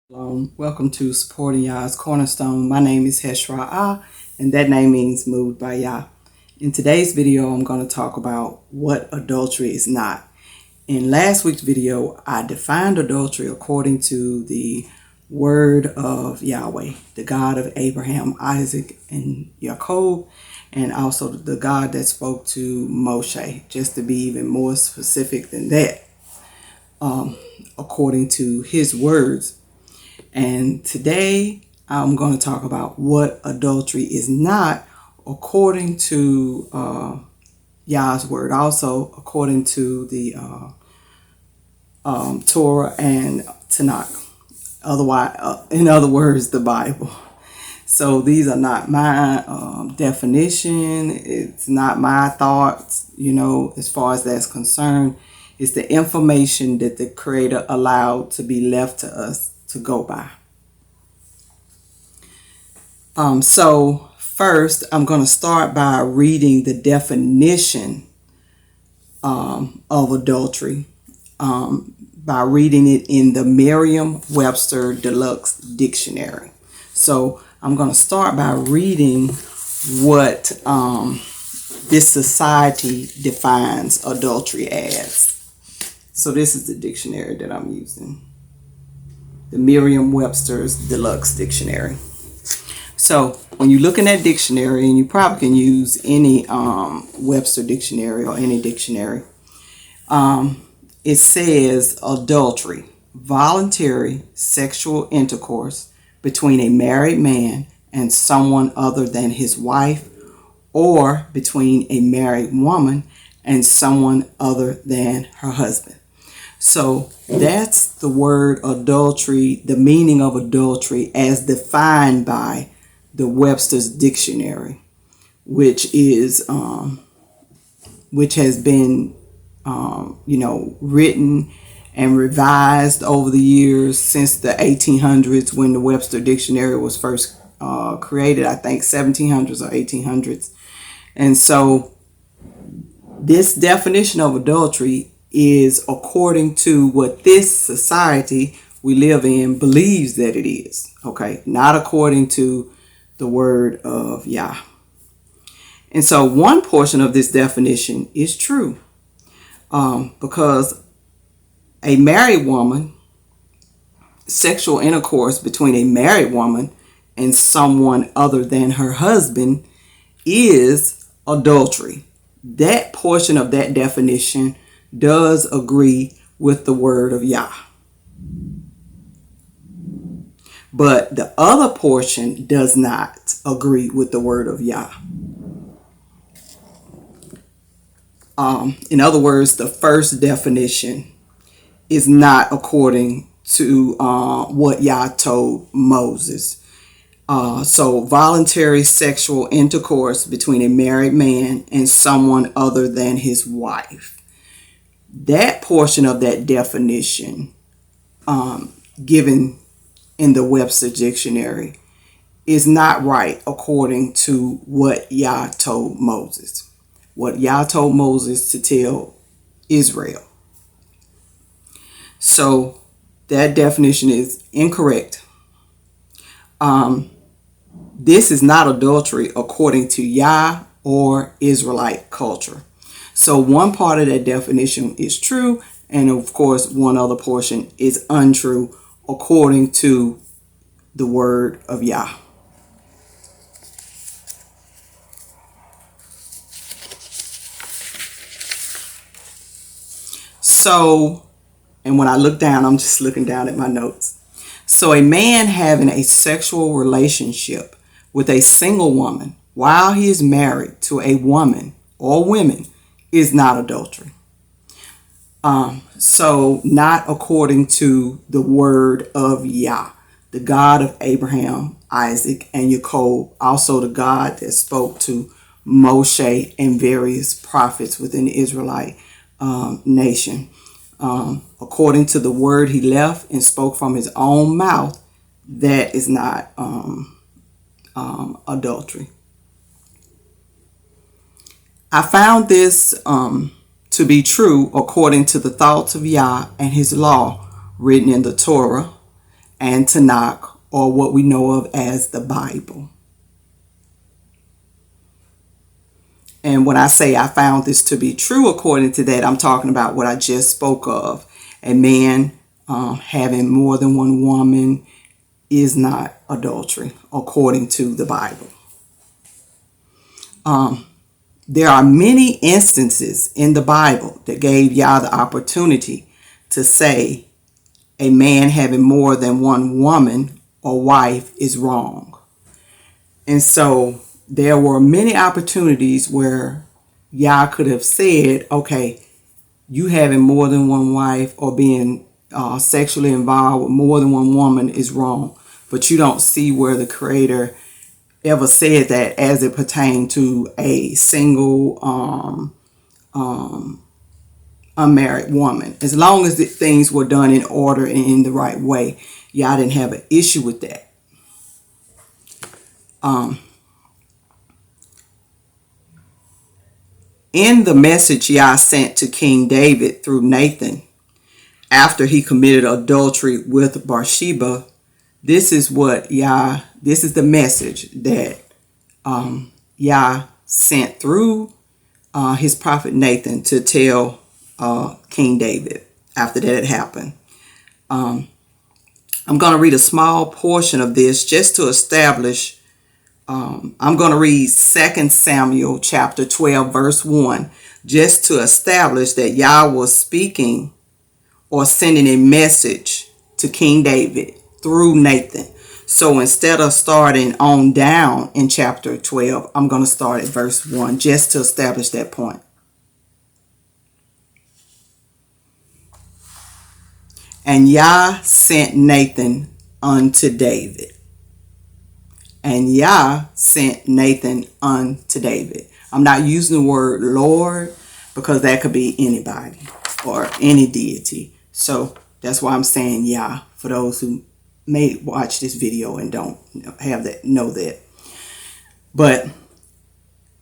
Shalom. Welcome to Supporting Yah's Cornerstone. My name is Heshra'ah, and that name means moved by Yah. In today's video, I'm going to talk about what adultery is not. In last week's video, I defined adultery according to the word of Yahweh, the God of Abraham, Isaac, and Jacob, and also the God that spoke to Moshe, just to be even more specific than that, according to his words. And today I'm going to talk about what adultery is not according to Yah's word, also according to the Torah and Tanakh. Otherwise, in other words, the Bible. So these are not my definition. It's not my thoughts, as far as that's concerned. It's the information that the Creator allowed to be left to us to go by. So first, I'm going to start by reading the definition of adultery, by reading it in the Merriam-Webster Deluxe Dictionary. So I'm going to start by reading what this society defines adultery as. So this is the dictionary that I'm using, the Merriam-Webster's Deluxe Dictionary. So when you look in that dictionary, and you probably can use any Webster dictionary or any dictionary, it says adultery, voluntary sexual intercourse between a married man and someone other than his wife, or between a married woman and someone other than her husband. So that's the word adultery, the meaning of adultery as defined by the Webster's Dictionary, which has been written and revised over the years since the 1800s, when the Webster Dictionary was first created. I think 1700s or 1800s. And so this definition of adultery is according to what this society we live in believes that it is. Okay, not according to the word of Yah. And so one portion of this definition is true, because a married woman, sexual intercourse between a married woman and someone other than her husband is adultery. That portion of that definition does agree with the word of Yah. But the other portion does not agree with the word of Yah. In other words, the first definition is not according to what Yah told Moses. So voluntary sexual intercourse between a married man and someone other than his wife. That portion of that definition, given in the Webster Dictionary, is not right according to what Yah told Moses. What Yah told Moses to tell Israel. So that definition is incorrect. This is not adultery according to Yah or Israelite culture. So one part of that definition is true, and of course one other portion is untrue according to the word of Yah. So, and when I look down, I'm just looking down at my notes. So a man having a sexual relationship with a single woman while he is married to a woman or women is not adultery. So not according to the word of Yah, the God of Abraham, Isaac, and Jacob, also the God that spoke to Moshe and various prophets within the Israelite nation. According to the word he left and spoke from his own mouth, that is not adultery. I found this to be true according to the thoughts of Yah and his law written in the Torah and Tanakh, or what we know of as the Bible. And when I say I found this to be true according to that, I'm talking about what I just spoke of. A man having more than one woman is not adultery according to the Bible. There are many instances in the Bible that gave Yah the opportunity to say a man having more than one woman or wife is wrong. And so there were many opportunities where Yah could have said, okay, you having more than one wife or being sexually involved with more than one woman is wrong. But you don't see where the Creator ever said that as it pertained to a single unmarried woman. As long as the things were done in order and in the right way, Yah didn't have an issue with that. In the message Yah sent to King David through Nathan after he committed adultery with Bathsheba, this is the message that Yah sent through his prophet Nathan to tell King David after that had happened. I'm going to read a small portion of this just to establish. I'm going to read 2 Samuel chapter 12 verse 1 just to establish that Yah was speaking or sending a message to King David through Nathan. So instead of starting on down in chapter 12, I'm going to start at verse 1 just to establish that point. And Yah sent Nathan unto David. And Yah sent Nathan unto David. I'm not using the word Lord because that could be anybody or any deity. So that's why I'm saying Yah for those who may watch this video and don't know that. But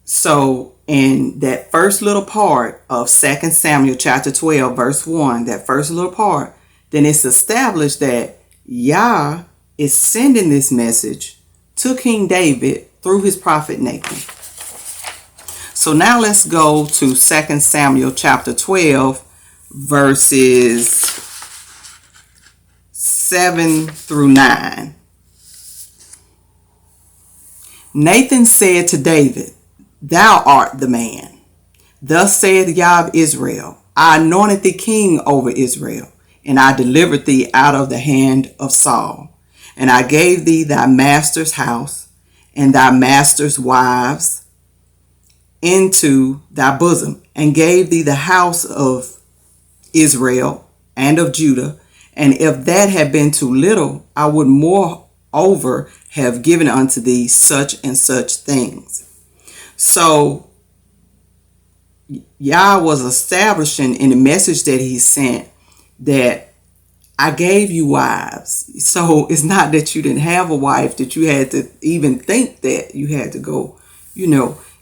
so in that first little part of 2 Samuel chapter 12 verse 1, that first little part, then it's established that Yah is sending this message to King David through his prophet Nathan. So now let's go to 2 Samuel chapter 12 verses 7 through 9. Nathan said to David, Thou art the man. Thus saith Yah of Israel, I anointed thee king over Israel, and I delivered thee out of the hand of Saul. And I gave thee thy master's house and thy master's wives into thy bosom, and gave thee the house of Israel and of Judah. And if that had been too little, I would moreover have given unto thee such and such things. So Yah was establishing in the message that he sent that I gave you wives. So it's not that you didn't have a wife, that you had to even think that you had to go,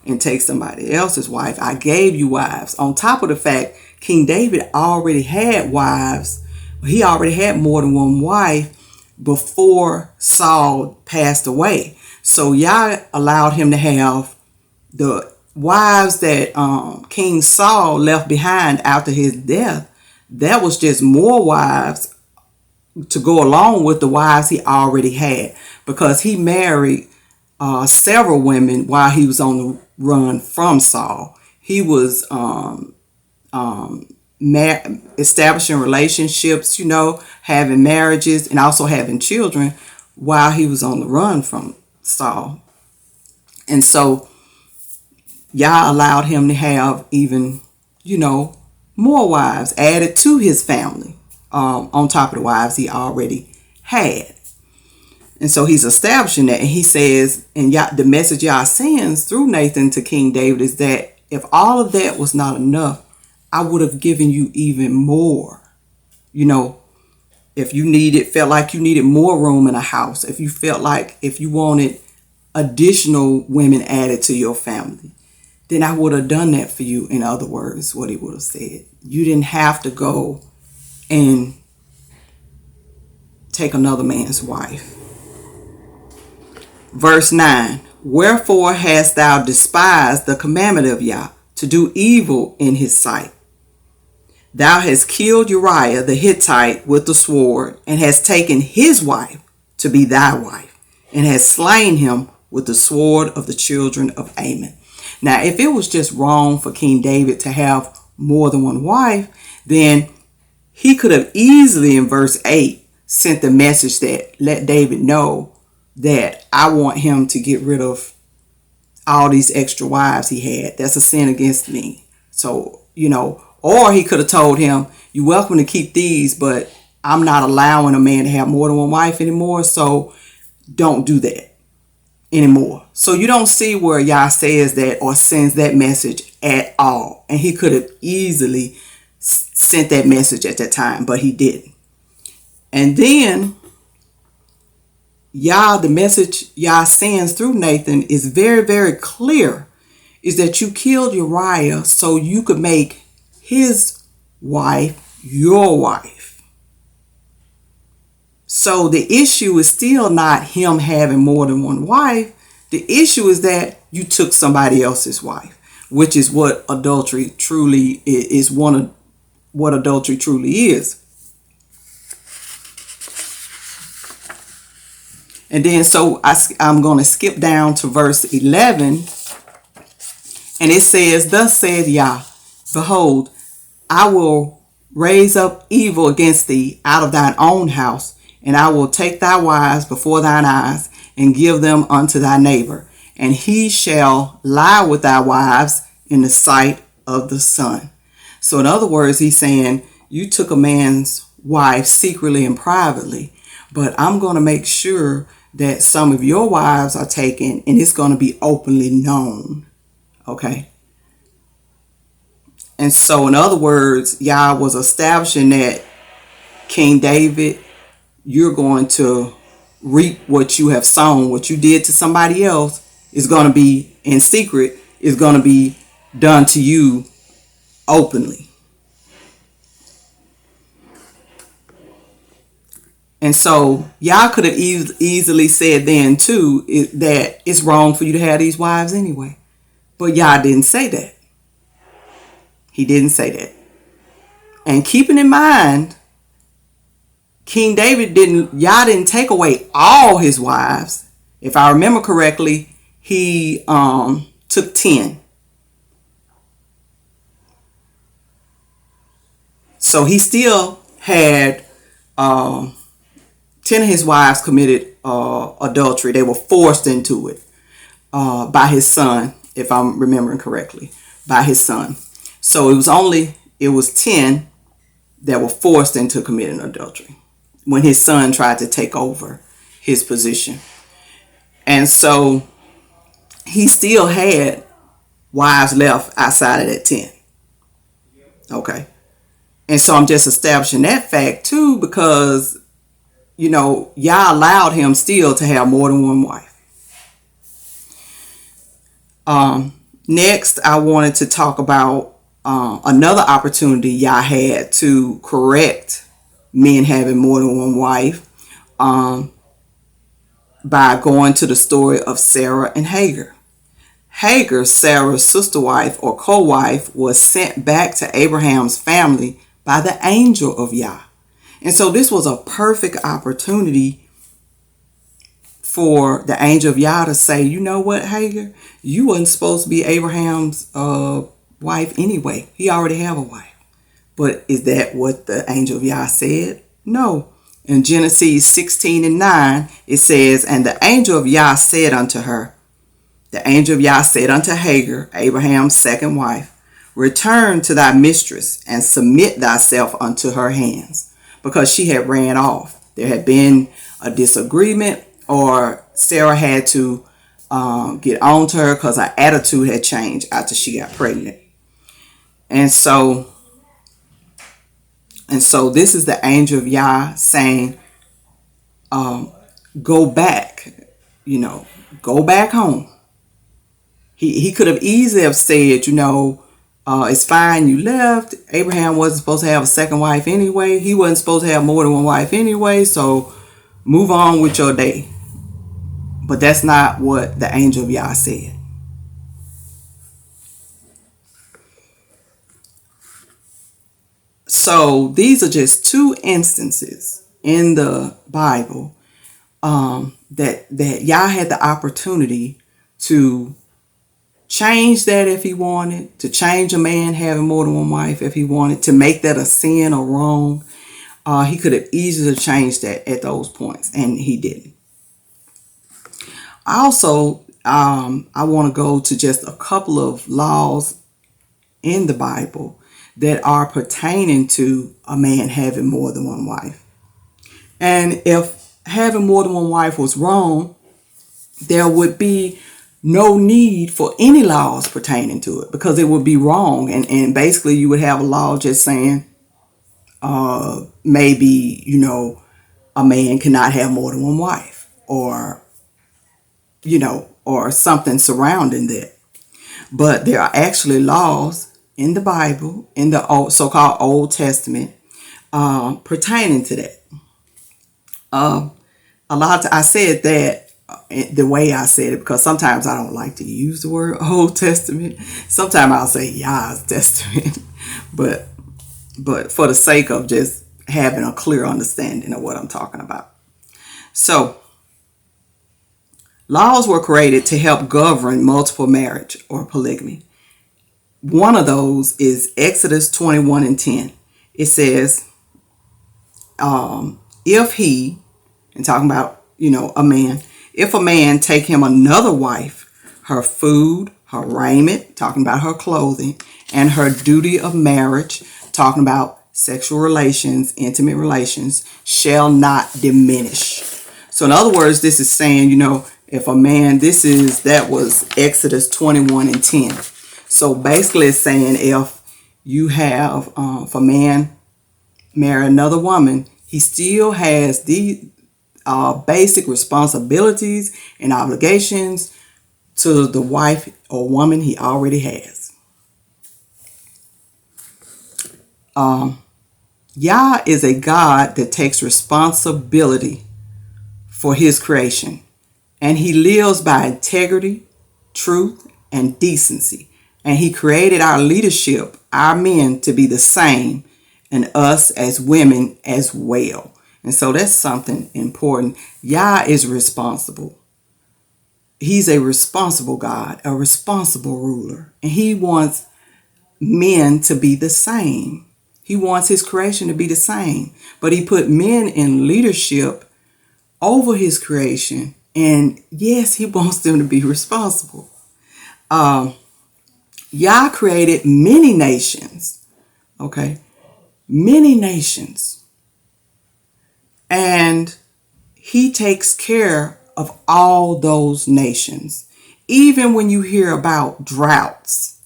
and take somebody else's wife. I gave you wives. On top of the fact, King David already had wives. He already had more than one wife before Saul passed away. So Yah allowed him to have the wives that King Saul left behind after his death. That was just more wives to go along with the wives he already had, because he married several women while he was on the run from Saul. He was establishing relationships, having marriages and also having children while he was on the run from Saul. And so Yah allowed him to have even, more wives added to his family. On top of the wives he already had. And so he's establishing that. And he says, and the message Yah sends through Nathan to King David is that if all of that was not enough, I would have given you even more. If you felt like you needed more room in a house, if you wanted additional women added to your family, then I would have done that for you. In other words, what he would have said. You didn't have to go and take another man's wife. Verse 9. Wherefore hast thou despised the commandment of Yah, to do evil in his sight? Thou hast killed Uriah the Hittite with the sword, and hast taken his wife to be thy wife, and hast slain him with the sword of the children of Ammon. Now, if it was just wrong for King David to have more than one wife, then he could have easily, in verse 8, sent the message that let David know that I want him to get rid of all these extra wives he had. That's a sin against me. So, or he could have told him, you're welcome to keep these, but I'm not allowing a man to have more than one wife anymore, so don't do that anymore. So you don't see where Yah says that or sends that message at all. And he could have easily sent that message at that time, but he didn't. And then the message Yah sends through Nathan is very, very clear, is that you killed Uriah so you could make his wife your wife. So the issue is still not him having more than one wife. The issue is that you took somebody else's wife, which is what adultery truly is, one of what adultery truly is. And then so I'm going to skip down to verse 11. And it says, thus saith Yah, behold, I will raise up evil against thee out of thine own house, and I will take thy wives before thine eyes, and give them unto thy neighbor, and he shall lie with thy wives in the sight of the sun. So in other words, he's saying, you took a man's wife secretly and privately, but I'm going to make sure that some of your wives are taken, and it's going to be openly known. Okay? And so, in other words, Yah was establishing that King David, you're going to reap what you have sown. What you did to somebody else is going to be in secret, is going to be done to you openly. And so, Yah could have easily said then, too, that it's wrong for you to have these wives anyway. But Yah didn't say that. He didn't say that. And keeping in mind, King David Yah didn't take away all his wives. If I remember correctly, he took 10. So he still had 10 of his wives committed adultery. They were forced into it by his son, if I'm remembering correctly, by his son. So it was 10 that were forced into committing adultery when his son tried to take over his position. And so he still had wives left outside of that 10. Okay. And so I'm just establishing that fact too, because, Yah allowed him still to have more than one wife. Next, I wanted to talk about another opportunity Yah had to correct men having more than one wife by going to the story of Sarah and Hagar. Hagar, Sarah's sister wife or co-wife, was sent back to Abraham's family by the angel of Yah. And so this was a perfect opportunity for the angel of Yah to say, you know what, Hagar, you wasn't supposed to be Abraham's wife anyway. He already have a wife. But is that what the angel of Yah said? No. In Genesis 16:9, it says, and the angel of Yah said unto her, the angel of Yah said unto Hagar, Abraham's second wife, return to thy mistress and submit thyself unto her hands, because she had ran off. There had been a disagreement, or Sarah had to get on to her because her attitude had changed after she got pregnant. And so this is the angel of Yah saying, go back, go back home. He could have easily have said, it's fine, you left. Abraham wasn't supposed to have a second wife anyway. He wasn't supposed to have more than one wife anyway. So, Move on with your day. But that's not what the angel of Yah said. So these are just two instances in the Bible that Yah had the opportunity to change that if he wanted, to change a man having more than one wife if he wanted, to make that a sin or wrong. He could have easily changed that at those points, and he didn't. Also, I want to go to just a couple of laws in the Bible that are pertaining to a man having more than one wife. And if having more than one wife was wrong, there would be no need for any laws pertaining to it, because it would be wrong. And basically you would have a law just saying maybe, a man cannot have more than one wife, or or something surrounding that. But there are actually laws in the Bible, in the so-called Old Testament, pertaining to that. I said that the way I said it because sometimes I don't like to use the word Old Testament. Sometimes I'll say Yah's Testament, but for the sake of just having a clear understanding of what I'm talking about. So, laws were created to help govern multiple marriage or polygamy. One of those is Exodus 21:10. It says, if he, and talking about, a man, if a man take him another wife, her food, her raiment, talking about her clothing, and her duty of marriage, talking about sexual relations, intimate relations, shall not diminish. So in other words, this is saying, if a man, that was Exodus 21:10. So basically it's saying if you have, if a man marry another woman, he still has the basic responsibilities and obligations to the wife or woman he already has. Yah is a God that takes responsibility for his creation, and he lives by integrity, truth, and decency. And he created our leadership, our men, to be the same, and us as women as well. And so that's something important. Yah is responsible. He's a responsible God, a responsible ruler. And he wants men to be the same. He wants his creation to be the same. But he put men in leadership over his creation. And yes, he wants them to be responsible. Yah created many nations. Okay? Many nations. And he takes care of all those nations. Even when you hear about droughts,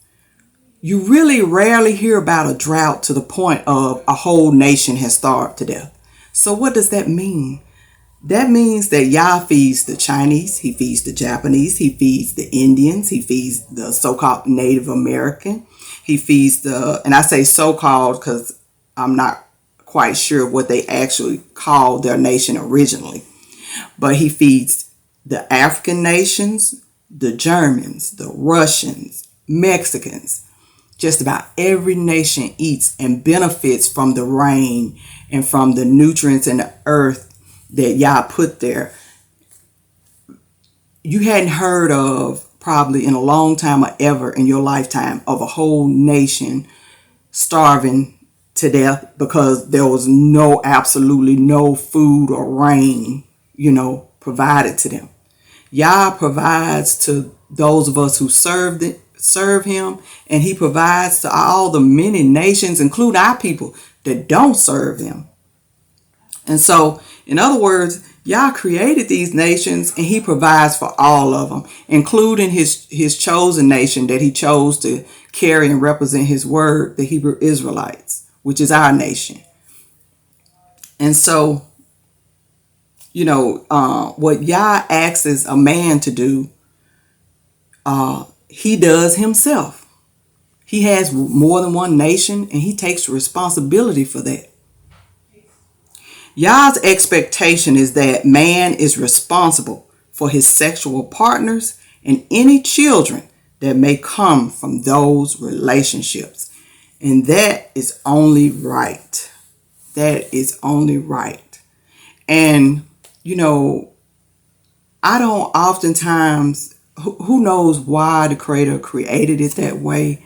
you really rarely hear about a drought to the point of a whole nation has starved to death. So what does that mean? That means that Yah feeds the Chinese, he feeds the Japanese, he feeds the Indians, he feeds the so-called Native American, he feeds and I say so-called because I'm not quite sure what they actually called their nation originally. But he feeds the African nations, the Germans, the Russians, Mexicans. Just about every nation eats and benefits from the rain and from the nutrients in the earth that Yah put there. You hadn't heard of, probably in a long time or ever in your lifetime, of a whole nation starving to death because there was absolutely no food or rain, provided to them. Yah provides to those of us who serve him, and he provides to all the many nations, including our people, that don't serve him. And so, in other words, Yah created these nations and he provides for all of them, including his chosen nation that he chose to carry and represent his word, the Hebrew Israelites, which is our nation. And so, what Yah asks a man to do, he does himself. He has more than one nation and he takes responsibility for that. Yah's expectation is that man is responsible for his sexual partners and any children that may come from those relationships. And that is only right. That is only right. And, I don't oftentimes, who knows why the Creator created it that way?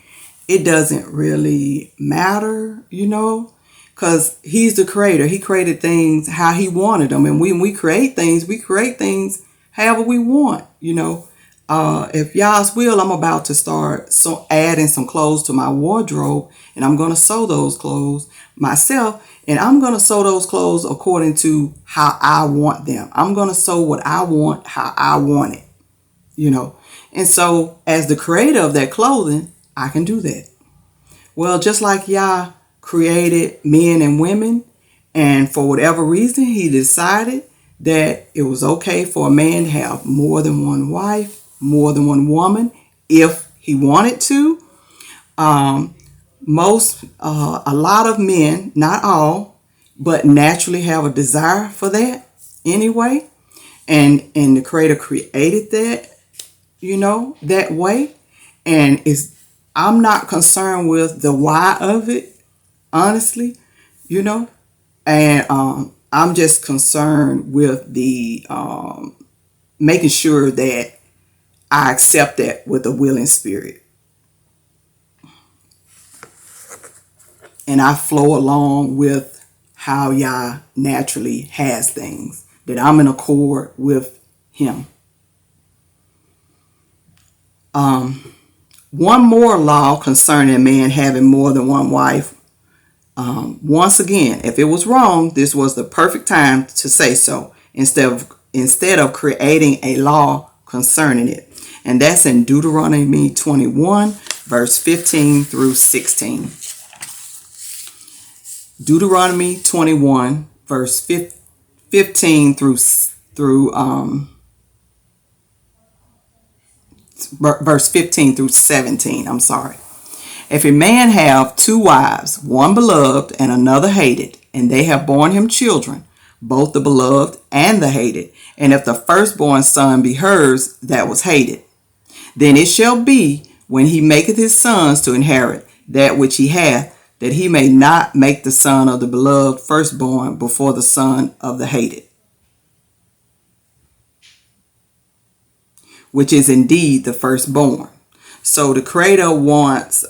It doesn't really matter, because He's the Creator. He created things how He wanted them. And when we create things however we want, If Yah's will, I'm about to start adding some clothes to my wardrobe, and I'm going to sew those clothes myself, and I'm going to sew those clothes according to how I want them. I'm going to sew what I want, how I want it, And so as the creator of that clothing, I can do that. Well, just like Yah created men and women, and for whatever reason, He decided that it was okay for a man to have more than one wife, more than one woman, if he wanted to. A lot of men, not all, but naturally have a desire for that anyway. And the Creator created that, that way. And I'm not concerned with the why of it, honestly, And I'm just concerned with the making sure that I accept that with a willing spirit. And I flow along with how Yah naturally has things, that I'm in accord with Him. One more law concerning a man having more than one wife. Once again, if it was wrong, this was the perfect time to say so, instead of creating a law concerning it. And that's in Deuteronomy 21, verse 15 through 16. Deuteronomy 21, verse 15 through verse 15 through 17. I'm sorry. If a man have two wives, one beloved and another hated, and they have borne him children, both the beloved and the hated, and if the firstborn son be hers that was hated, then it shall be, when he maketh his sons to inherit that which he hath, that he may not make the son of the beloved firstborn before the son of the hated, which is indeed the firstborn. So the Creator wants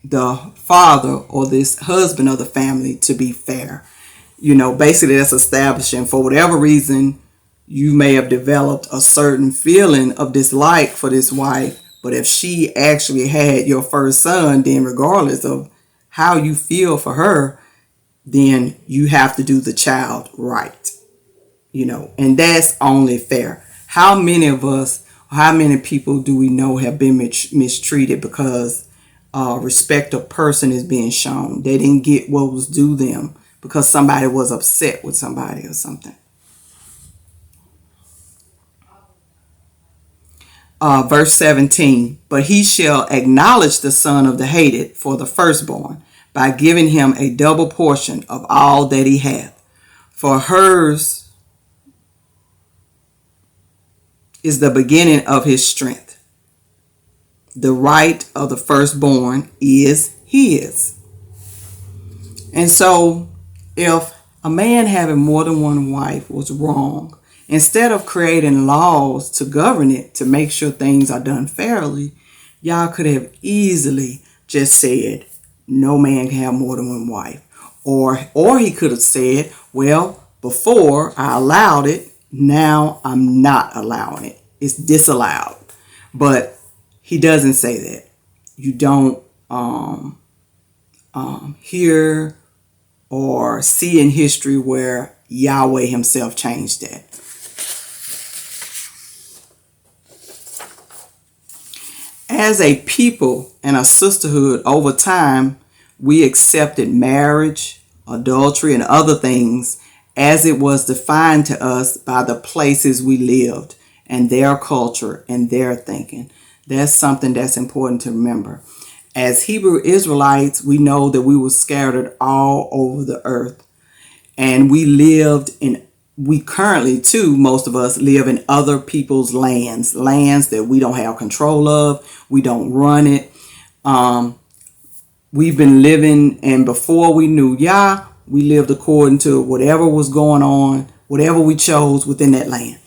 the father or this husband of the family to be fair. Basically that's establishing, for whatever reason, you may have developed a certain feeling of dislike for this wife, but if she actually had your first son, then regardless of how you feel for her, then you have to do the child right, and that's only fair. How many of us, how many people do we know have been mistreated because respect of person is being shown? They didn't get what was due them because somebody was upset with somebody or something. Verse 17, but he shall acknowledge the son of the hated for the firstborn by giving him a double portion of all that he hath. For hers is the beginning of his strength. The right of the firstborn is his. And so if a man having more than one wife was wrong, instead of creating laws to govern it, to make sure things are done fairly, y'all could have easily just said, no man can have more than one wife. Or he could have said, well, before I allowed it, now I'm not allowing it. It's disallowed. But he doesn't say that. You don't hear or see in history where Yahweh himself changed that. As a people and a sisterhood, over time, we accepted marriage, adultery, and other things as it was defined to us by the places we lived and their culture and their thinking. That's something that's important to remember. As Hebrew Israelites, we know that we were scattered all over the earth. And we currently too, most of us live in other people's lands that we don't have control of. We don't run it. We've been living, and before we knew Yah, we lived according to whatever was going on, whatever we chose within that land.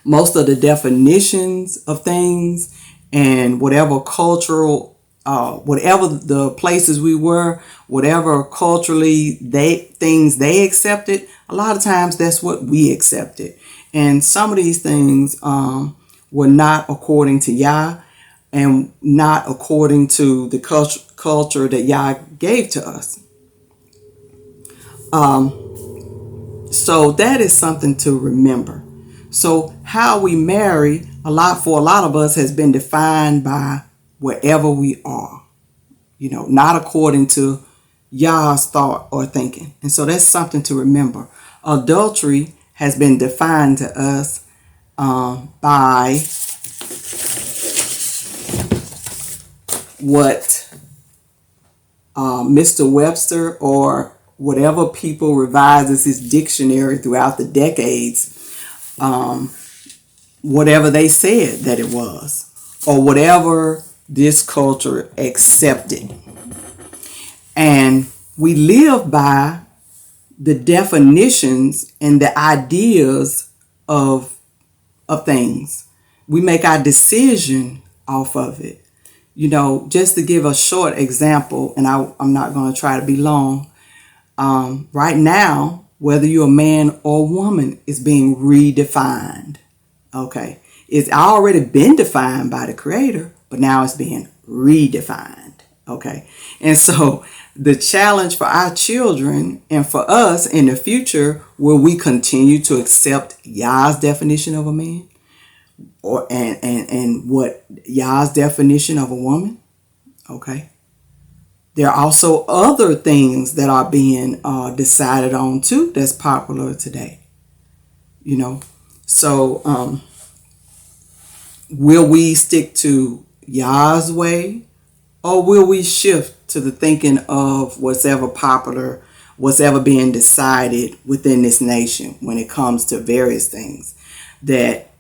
Most of the definitions of things and whatever cultural, whatever the places we were, whatever culturally things they accepted, a lot of times that's what we accepted. And some of these things were not according to Yah and not according to the culture that Yah gave to us. So that is something to remember. So how we marry, for a lot of us, has been defined by wherever we are, not according to Yah's thought or thinking. And so that's something to remember. Adultery has been defined to us by what Mr. Webster or whatever people revises his dictionary throughout the decades, whatever they said that it was, or whatever this culture accepted. And we live by the definitions and the ideas of things. We make our decision off of it. Just to give a short example, and I'm not going to try to be long. Right now, whether you're a man or woman is being redefined. Okay. It's already been defined by the Creator, but now it's being redefined. Okay. And so the challenge for our children and for us in the future, will we continue to accept Yah's definition of a man and what Yah's definition of a woman? Okay. There are also other things that are being decided on too that's popular today. So will we stick to Yah's way, or will we shift to the thinking of what's ever popular, what's ever being decided within this nation when it comes to various things that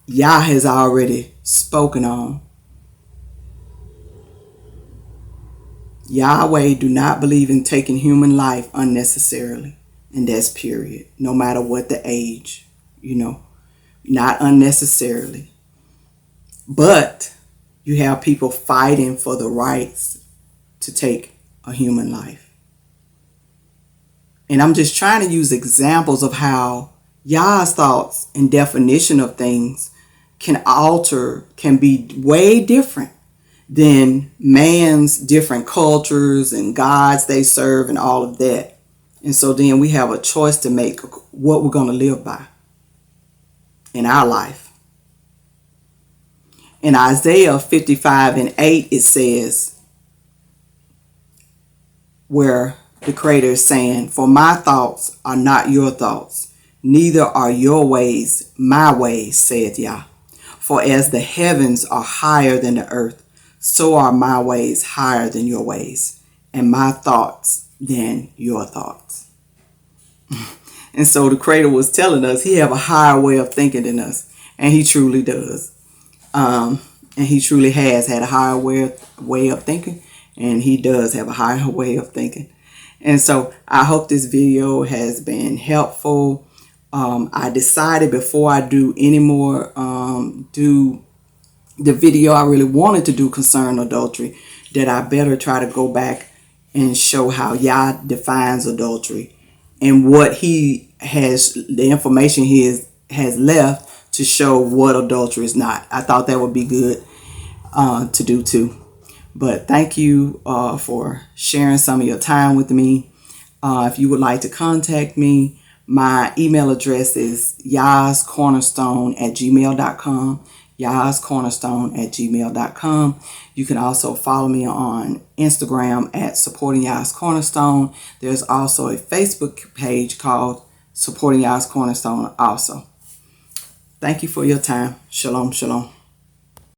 Yah has already spoken on? Yahweh do not believe in taking human life unnecessarily. And that's period. No matter what the age, not unnecessarily. But you have people fighting for the rights to take a human life. And I'm just trying to use examples of how Yah's thoughts and definition of things can be way different than man's different cultures and gods they serve and all of that. And so then we have a choice to make what we're going to live by in our life. In Isaiah 55:8, it says, where the Creator is saying, "For my thoughts are not your thoughts, neither are your ways my ways, saith Yah. For as the heavens are higher than the earth, so are my ways higher than your ways, and my thoughts than your thoughts." And so the Creator was telling us he have a higher way of thinking than us, and he truly does. And he truly has had a higher way of thinking, and he does have a higher way of thinking. And so I hope this video has been helpful. I decided before I do any more, do the video I really wanted to do concerning adultery, that I better try to go back and show how Yah defines adultery and what he has, the information he has left to show what adultery is not. I thought that would be good to do too. But thank you for sharing some of your time with me. If you would like to contact me, my email address is yahscornerstone@gmail.com. yahscornerstone@gmail.com. You can also follow me on Instagram at Supporting Yah's Cornerstone. There's also a Facebook page called Supporting Yah's Cornerstone also. Thank you for your time. Shalom, shalom.